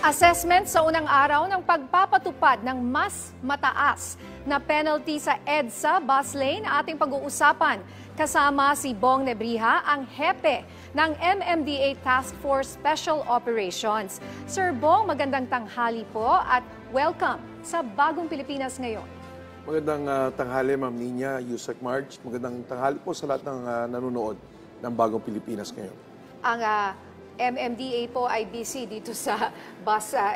Assessment sa unang araw ng pagpapatupad ng mas mataas na penalty sa EDSA bus lane ating pag-uusapan. Kasama si Bong Nebriha, ang hepe ng MMDA Task Force Special Operations. Sir Bong, magandang tanghali po at welcome sa Bagong Pilipinas ngayon. Magandang tanghali, Ma'am Nina, Yusek March. Magandang tanghali po sa lahat ng nanonood ng Bagong Pilipinas ngayon. Ang MMDA po ay busy dito sa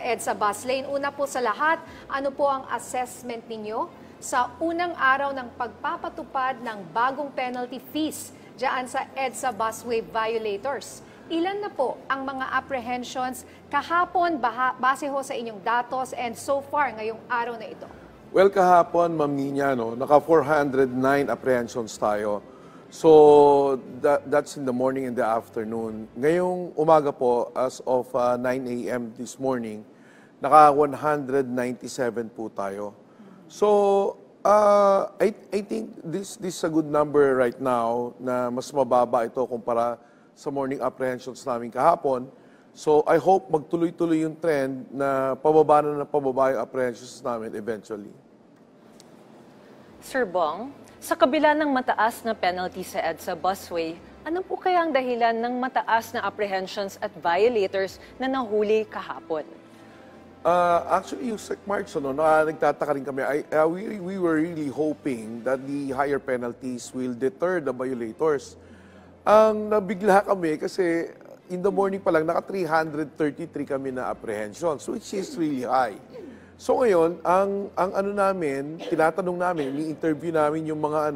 EDSA bus lane. Una po sa lahat, ano po ang assessment ninyo sa unang araw ng pagpapatupad ng bagong penalty fees dyan sa EDSA busway violators? Ilan na po ang mga apprehensions kahapon base ho sa inyong datos and so far ngayong araw na ito? Well, kahapon, Ma'am Nina, naka 409 apprehensions tayo. So, that's in the morning and the afternoon. Ngayong umaga po, as of 9 a.m. this morning, naka 197 po tayo. So, I think this is a good number right now na mas mababa ito kumpara sa morning apprehensions namin kahapon. So, I hope magtuloy-tuloy yung trend na pababa yung apprehensions namin eventually. Sir Bong, sa kabila ng mataas na penalty sa EDSA busway, ano po kaya ang dahilan ng mataas na apprehensions at violators na nahuli kahapon? Actually, Yusek March, nagtataka rin kami. We were really hoping that the higher penalties will deter the violators. Ang nabigla kami kasi in the morning pa lang, naka 333 kami na apprehensions, which is really high. So ngayon, ang ano namin, tinatanong namin, ni-interview namin yung mga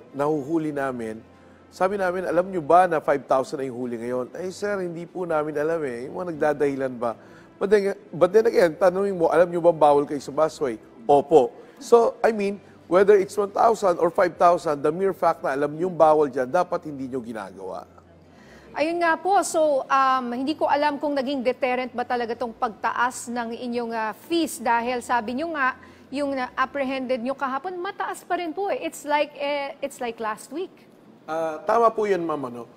nahuhuli namin. Sabi namin, alam nyo ba na 5,000 na yung huli ngayon? Ay sir, hindi po namin alam eh. Yung mga nagdadahilan ba? But then again, tanongin mo, alam nyo ba bawal kayo sa busway? Opo. So, I mean, whether it's 1,000 or 5,000, the mere fact na alam nyo bawal dyan, dapat hindi nyo ginagawa. Ayun nga po, so hindi ko alam kung naging deterrent ba talaga itong pagtaas ng inyong fees dahil sabi nyo nga, yung apprehended nyo kahapon, mataas pa rin po eh. It's like last week. Tama po yan, Ma'am.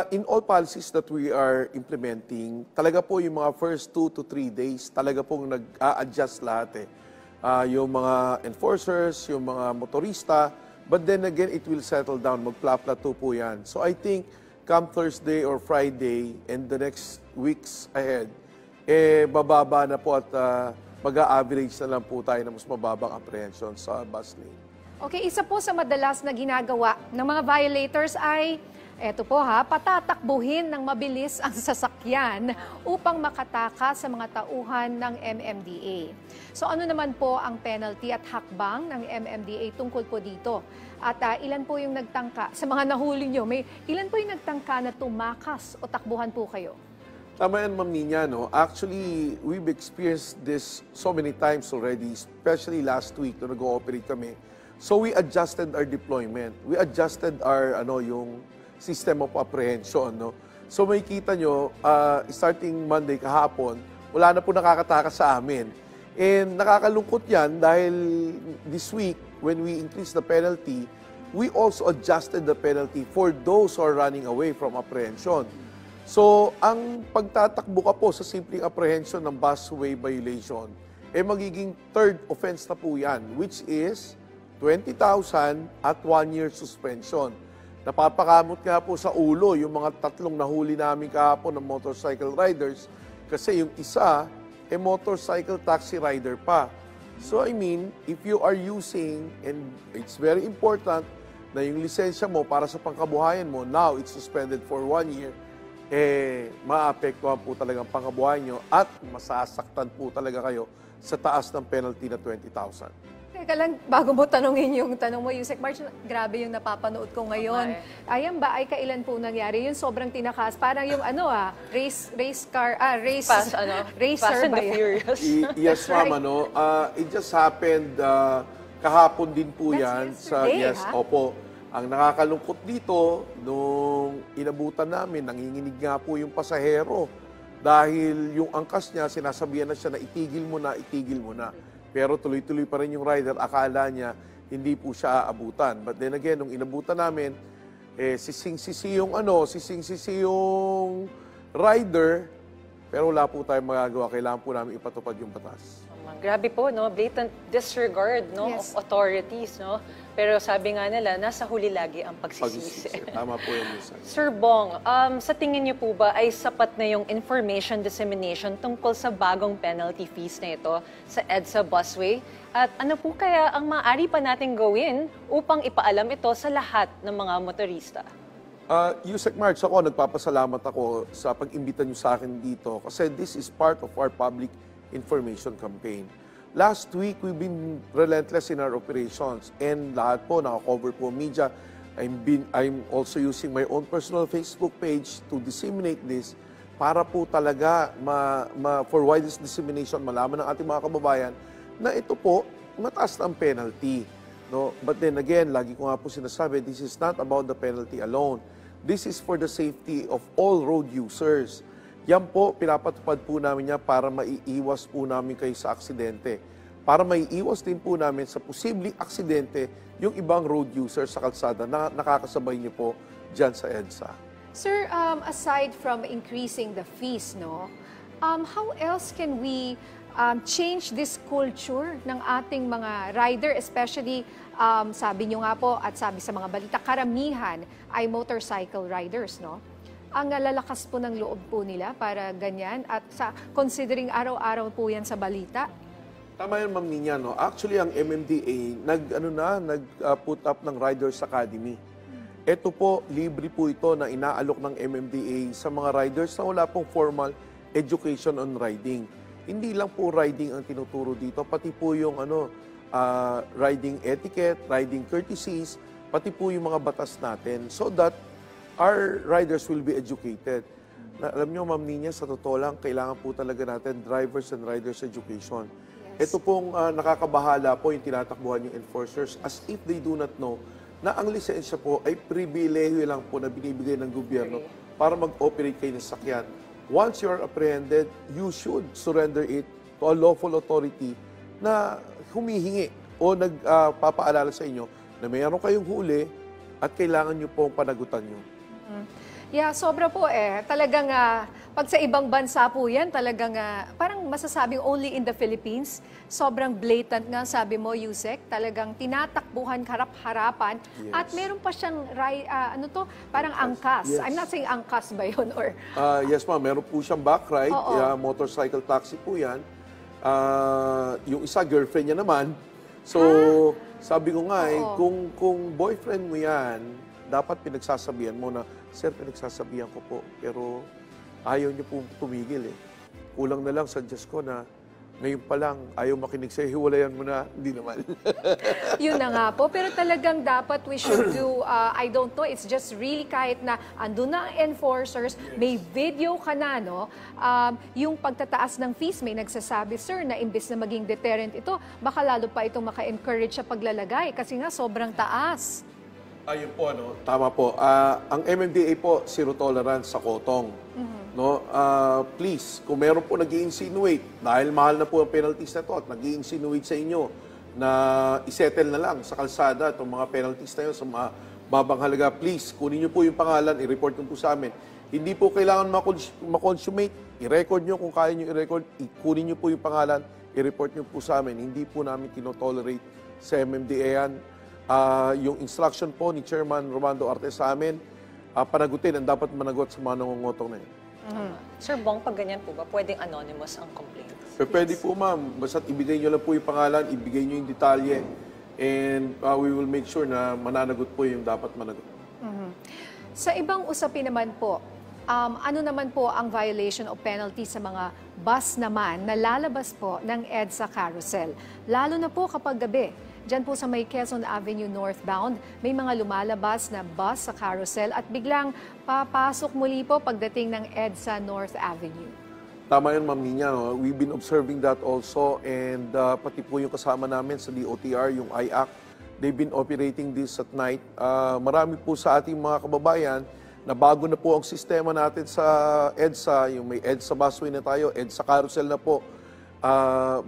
In all policies that we are implementing, talaga po yung mga first 2 to 3 days, talaga pong nag-a-adjust lahat eh. Yung mga enforcers, yung mga motorista, but then again, it will settle down, magpla-plateau po yan. So I think, come Thursday or Friday and the next weeks ahead, bababa na po at mag-a-average na lang po tayo na mas mababang apprehension sa bus lane. Okay, isa po sa madalas na ginagawa ng mga violators ay, eto po patatakbuhin ng mabilis ang sasakyan upang makatakas sa mga tauhan ng MMDA. So ano naman po ang penalty at hakbang ng MMDA tungkol po dito? At ilan po yung nagtangka, sa mga nahuli nyo, ilan po yung nagtangka na tumakas o takbuhan po kayo? Tama yan, Ma'am Nina. Actually, we've experienced this so many times already, especially last week na nag-ooperate kami. So we adjusted our deployment. We adjusted our yung system of apprehension. So makikita nyo, starting Monday kahapon, wala na po nakakatakas sa amin. And nakakalungkot yan dahil this week, when we increased the penalty, we also adjusted the penalty for those who are running away from apprehension. So, ang pagtatakbo ka po sa simpleng apprehension ng busway violation, magiging third offense na po yan, which is 20,000 at 1 year suspension. Napapakamot nga po sa ulo yung mga tatlong nahuli namin kahapon ng motorcycle riders kasi yung isa, motorcycle taxi rider pa. So I mean, if you are using, and it's very important na yung lisensya mo para sa pangkabuhayan mo, now it's suspended for 1 year, maapektuhan po talaga ang pangkabuhayan nyo at masasaktan po talaga kayo sa taas ng penalty na 20,000. Teka lang, bago mo tanongin yung tanong mo, Yusek March, grabe yung napapanood ko ngayon. Ayan ba, ay kailan po nangyari? Yung sobrang tinakas, parang yung racer Fast and ba the yan? Furious. Yes, Ma'am, it just happened kahapon din po yan. Opo. Ang nakakalungkot dito, nung inabutan namin, nanginginig nga po yung pasahero. Dahil yung angkas niya, sinasabihan na siya na itigil mo na. Pero tuloy-tuloy pa rin yung rider, akala niya hindi po siya aabutan. But then again, nung inabutan namin, sising-sisi yung rider, Pero wala po tayong magagawa. Kailangan po namin ipatupad yung batas. Grabe po, no? Blatant disregard, no? Yes. Of authorities, no? Pero sabi nga nila, nasa huli lagi ang pagsisisi. Tama po yun, Lisa. Sir Bong, sa tingin niyo po ba ay sapat na yung information dissemination tungkol sa bagong penalty fees na ito sa EDSA Busway? At ano po kaya ang maaari pa nating gawin upang ipaalam ito sa lahat ng mga motorista? Yusek March, nagpapasalamat ako sa pag-imbita niyo sa akin dito kasi this is part of our public information campaign. Last week, we've been relentless in our operations and lahat po, naka-cover po media. I'm also using my own personal Facebook page to disseminate this para po talaga for widest dissemination, malaman ng ating mga kababayan na ito po, mataas na ang penalty. No? But then again, lagi ko nga po sinasabi, this is not about the penalty alone. This is for the safety of all road users. Yan po, pinapatupad po namin niya para maiiwas po namin kayo sa aksidente. Para maiiwas din po namin sa posibleng aksidente yung ibang road users sa kalsada na nakakasabay niyo po dyan sa EDSA. Sir, aside from increasing the fees, no, how else can we change this culture ng ating mga rider, especially sabi nyo nga po at sabi sa mga balita, karamihan ay motorcycle riders, no? Ang lalakas po ng loob po nila para ganyan at considering araw-araw po yan sa balita. Tama yan, Ma'am Nina, no? Actually, ang MMDA, nag-put up ng Riders Academy. Ito po, libre po ito na inaalok ng MMDA sa mga riders na wala pong formal education on riding. Hindi lang po riding ang tinuturo dito, pati po yung riding etiquette, riding courtesies, pati po yung mga batas natin so that our riders will be educated. Alam nyo, Ma'am Nina, sa totoo lang, kailangan po talaga natin drivers and riders education. Yes. Ito pong nakakabahala po yung tinatakbuhan yung enforcers as if they do not know na ang lisensya po ay pribilehiyo lang po na binibigay ng gobyerno para mag-operate kayo ng sakyan. Once you are apprehended, you should surrender it to a lawful authority na humihingi o nagpapaalala sa inyo na mayroon kayong huli at kailangan nyo pong panagutan nyo. Yeah, sobra po Talagang pag sa ibang bansa po yan, talagang parang masasabing only in the Philippines. Sobrang blatant nga, sabi mo, Yusek. Talagang tinatakbuhan harap-harapan. Yes. At meron pa siyang, parang angkas. Yes. I'm not saying angkas ba yun? Or, Yes, ma'am. Meron po siyang back ride. Motorcycle taxi po yan. Yung isa, girlfriend niya naman. So, sabi ko nga kung boyfriend mo yan, dapat pinagsasabihan mo na, Sir, pinagsasabihan ko po, pero ayaw niyo po tumigil eh. Kulang na lang sa Diyos ko na ngayon pa lang, ayaw makinig sa'yo, hiwalayan mo na, hindi naman. Yun na nga po. Pero talagang dapat we should do, I don't know, it's just really kahit na andun na ang enforcers, may video ka na, no? Yung pagtataas ng fees, may nagsasabi, sir, na imbes na maging deterrent ito, baka lalo pa itong maka-encourage sa paglalagay kasi nga sobrang taas. Ayun po, no? Tama po. Ang MMDA po, zero tolerance sa kotong. No? Please, kung meron po nag-i-insinuate, dahil mahal na po ang penalties na to at nag-i-insinuate sa inyo na isettle na lang sa kalsada itong mga penalties na yun sa mga babang halaga, please, kunin nyo po yung pangalan, i-report nyo po sa amin. Hindi po kailangan ma-consummate, i-record nyo kung kaya nyo i-record, kunin nyo po yung pangalan, i-report nyo po sa amin. Hindi po namin tinotolerate sa MMDA yan. Yung instruction po ni Chairman Romando Arte sa amin, panagutin ang dapat managot sa mga nangungutong na yun. Sir Bong, pag ganyan po ba, pwedeng anonymous ang complaint? Pwede po, ma'am. Basta't ibigay nyo lang po yung pangalan, ibigay nyo yung detalye, and we will make sure na mananagot po yung dapat managot. Sa ibang usapin naman po, ano naman po ang violation o penalty sa mga bus naman na lalabas po ng EDSA Carousel? Lalo na po kapag gabi. Diyan po sa may Quezon Avenue northbound, may mga lumalabas na bus sa carousel at biglang papasok muli po pagdating ng EDSA North Avenue. Tama yun, Ma'am Nina. No? We've been observing that also and pati po yung kasama namin sa DOTR, yung IAC, they've been operating this at night. Marami po sa ating mga kababayan na bago na po ang sistema natin sa EDSA, yung may EDSA busway na tayo, EDSA carousel na po.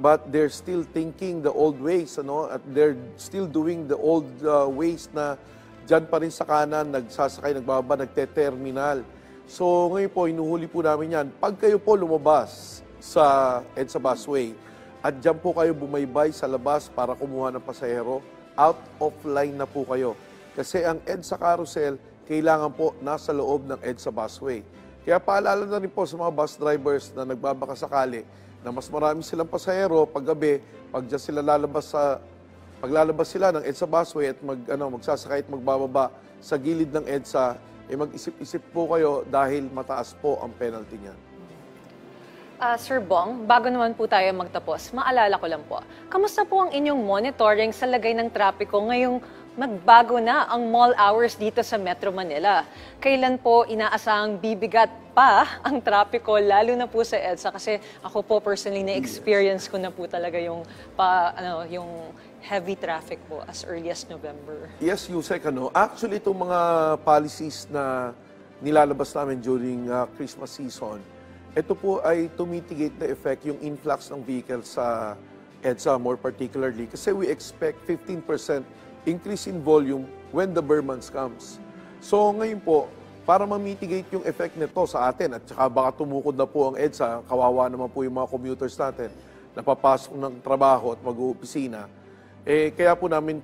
But they're still thinking the old ways, ano? At they're still doing the old ways na dyan pa rin sa kanan, nagsasakay, nagbaba, nagte-terminal. So ngayon po, hinuhuli po namin yan. Pag kayo po lumabas sa EDSA busway at dyan po kayo bumaybay sa labas para kumuha ng pasahero, out of line na po kayo. Kasi ang EDSA carousel, kailangan po nasa loob ng EDSA busway. Kaya paalala na rin po sa mga bus drivers na nagbabakasakali na mas marami silang pasahero paggabi, pag dyan sila paglalabas sila ng EDSA busway at magsasakay at magbababa sa gilid ng EDSA, mag-isip-isip po kayo dahil mataas po ang penalty niyan. Sir Bong, bago naman po tayo magtapos, maalala ko lang po, kamusta po ang inyong monitoring sa lagay ng trapiko ngayong magbago na ang mall hours dito sa Metro Manila? Kailan po inaasahang bibigat pa ang trapiko, lalo na po sa EDSA? Kasi ako po personally, na-experience ko na po talaga yung heavy traffic po as early as November. Yes, Yusek, actually itong mga policies na nilalabas namin during Christmas season, ito po ay to mitigate the effect yung influx ng vehicles sa EDSA more particularly. Kasi we expect 15% increase in volume when the Burr months comes. So ngayon po, para ma-mitigate yung effect nito sa atin at saka baka tumukod na po ang EDSA, kawawa naman po yung mga commuters natin na papasok ng trabaho at mag-uopisina, kaya po namin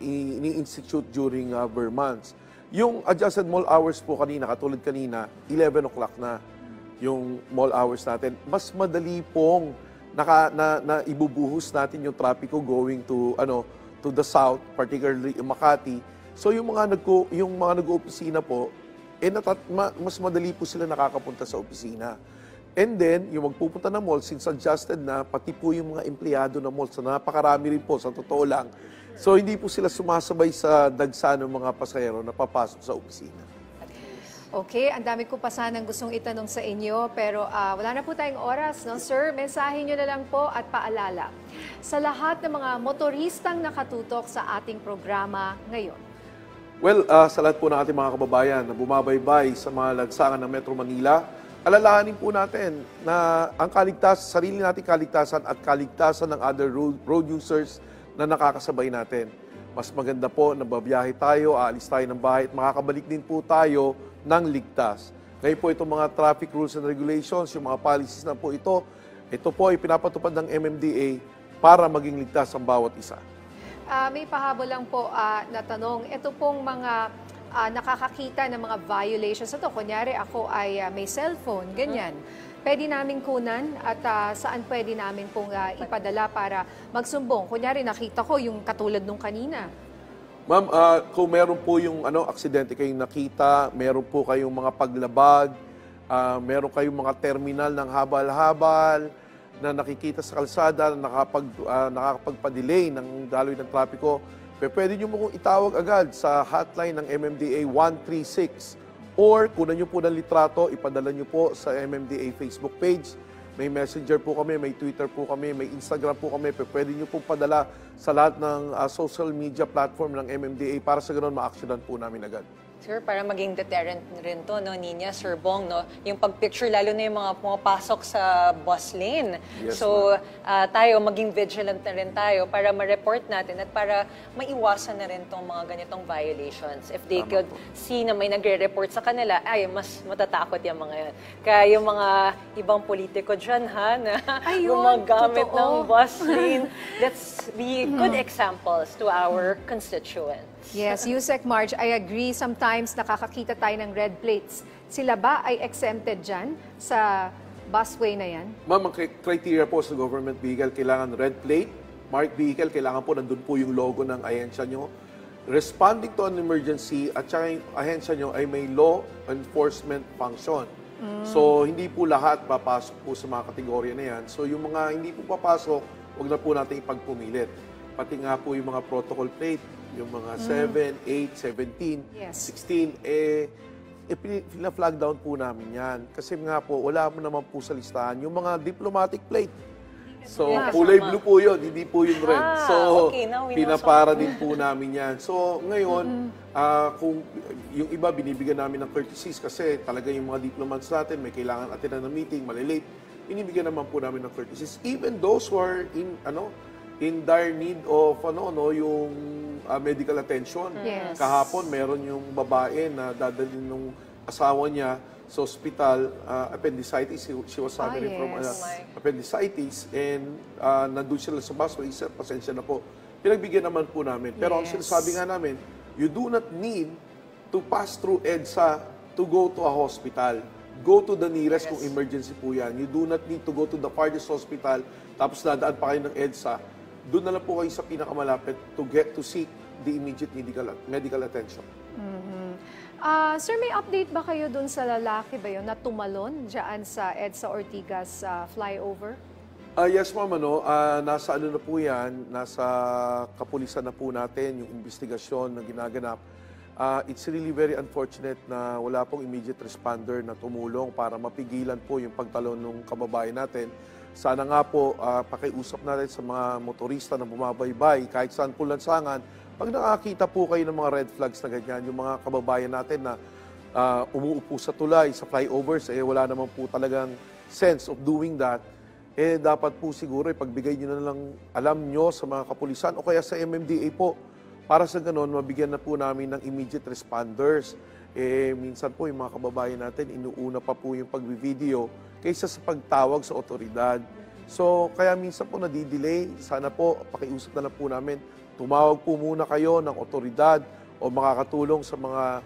ini-institute during Burr months. Yung adjusted mall hours po kanina, katulad kanina, 11 o'clock na yung mall hours natin. Mas madali pong na ibubuhos natin yung trapiko going to the south, particularly Makati. So yung mga nag-oopisina po, mas madali po sila nakakapunta sa opisina. And then, yung magpupunta ng mall, since adjusted na, pati po yung mga empleyado ng mall, so napakarami rin po, sa totoo lang. So hindi po sila sumasabay sa dagsa ng mga pasahero na papasok sa opisina. Okay, ang dami ko pa sanang gustong itanong sa inyo, pero wala na po tayong oras, no? Sir, mensahe nyo na lang po at paalala sa lahat ng mga motoristang nakatutok sa ating programa ngayon. Well, sa lahat po ng ating mga kababayan na bumabaybay sa mga lagsangan ng Metro Manila, alalahanin po natin na ang sarili nating kaligtasan at kaligtasan ng other road users na nakakasabay natin. Mas maganda po na babiyahe tayo, aalis tayo ng bahay at makakabalik din po tayo ng ligtas. Ngayon po itong mga traffic rules and regulations, yung mga policies na po ito po ay pinapatupad ng MMDA para maging ligtas ang bawat isa. May pahabol lang po na tanong, ito pong mga nakakakita ng mga violations. Ito, kunyari ako ay may cellphone, ganyan. Pwede namin kunan at saan pwede namin pong ipadala para magsumbong? Kunyari nakita ko yung katulad nung kanina. Ma'am, kung meron po yung aksidente kayong nakita, meron po kayong mga paglabag, meron kayong mga terminal ng habal-habal na nakikita sa kalsada na nakakapagpa-delay ng daloy ng trapiko, pwede nyo mo itawag agad sa hotline ng MMDA 136 or kunan nyo po ng litrato, ipadala nyo po sa MMDA Facebook page. May Messenger po kami, may Twitter po kami, may Instagram po kami. Pwede nyo po padala sa lahat ng social media platform ng MMDA para sa ganoon ma-actionan po namin agad. Sir, para maging deterrent rin to, no, Nina, Sir Bong, no? Yung pag-picture, lalo na yung mga pumapasok sa bus lane. Yes, so, tayo, maging vigilant na rin tayo para ma-report natin at para maiwasan na rin tong mga ganitong violations. If they could see na may nagre-report sa kanila, ay, mas matatakot yung mga yun. Kaya yung mga ibang politiko dyan, ha, na gumagamit ng bus lane, let's be good examples to our constituents. Yes, Yusek Marge, I agree. Sometimes nakakakita tayo ng red plates. Sila ba ay exempted dyan sa busway na yan? Ma'am, ang criteria po sa government vehicle, kailangan red plate, marked vehicle, kailangan po nandun po yung logo ng ahensya nyo. Responding to an emergency at saka yung ahensya nyo ay may law enforcement function. So, hindi po lahat papasok po sa mga kategorya na yan. So, yung mga hindi po papasok, huwag na po natin ipagpumilit. Pati nga po yung mga protocol plate, yung mga 7, 8, 17, Yes. 16, pina-flag down po namin yan. Kasi nga po, wala mo naman po sa listahan yung mga diplomatic plate. So, kulay blue po yun, hindi po yung red. So, okay, now we know pinapara din po namin yan. So, ngayon, kung yung iba, binibigyan namin ng courtesies kasi talaga yung mga diplomats natin, may kailangan attend ng meeting, malilate, binibigyan naman po namin ng courtesies. Even those who are in dire need of yung medical attention. Yes. Kahapon meron yung babae na dadalhin nung asawa niya sa ospital, appendicitis. She was suffering from yes. appendicitis, and nandun sila sa busway. Sir, pasensya na po. Pinagbigyan naman po namin. Pero ang Yes. sinasabi nga namin, you do not need to pass through EDSA to go to a hospital. Go to the nearest kung emergency po yan. You do not need to go to the farthest hospital, tapos dadaan pa kayo ng EDSA. Doon na lang po kayo sa pinakamalapit to seek the immediate medical attention. Sir, may update ba kayo dun sa lalaki ba yun na tumalon dyan sa EDSA Ortigas flyover? Yes, ma'am. Nasa ano na po yan, nasa kapulisan na po natin, yung investigasyon na ginaganap. It's really very unfortunate na wala pong immediate responder na tumulong para mapigilan po yung pagtalon ng kababayan natin. Sana nga po, pakiusap natin sa mga motorista na bumabaybay, kahit saan po lansangan, pag nakakita po kayo ng mga red flags na ganyan, yung mga kababayan natin na umuupo sa tulay, sa flyovers, wala naman po talagang sense of doing that, dapat po siguro ipagbigay nyo na lang alam nyo sa mga kapulisan o kaya sa MMDA po. Para sa ganon, mabigyan na po namin ng immediate responders. Minsan po yung mga kababayan natin, inuuna pa po yung pag-video kaysa sa pagtawag sa otoridad. So, kaya minsan po nadidelay. Sana po, pakiusap na lang po namin, tumawag po muna kayo ng otoridad o makakatulong sa mga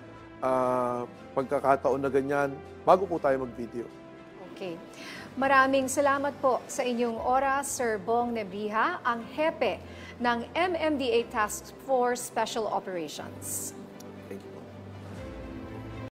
pagkakataon na ganyan bago po tayo mag-video. Okay. Maraming salamat po sa inyong oras, Sir Bong Nebriha, ang hepe ng MMDA Task Force Special Operations.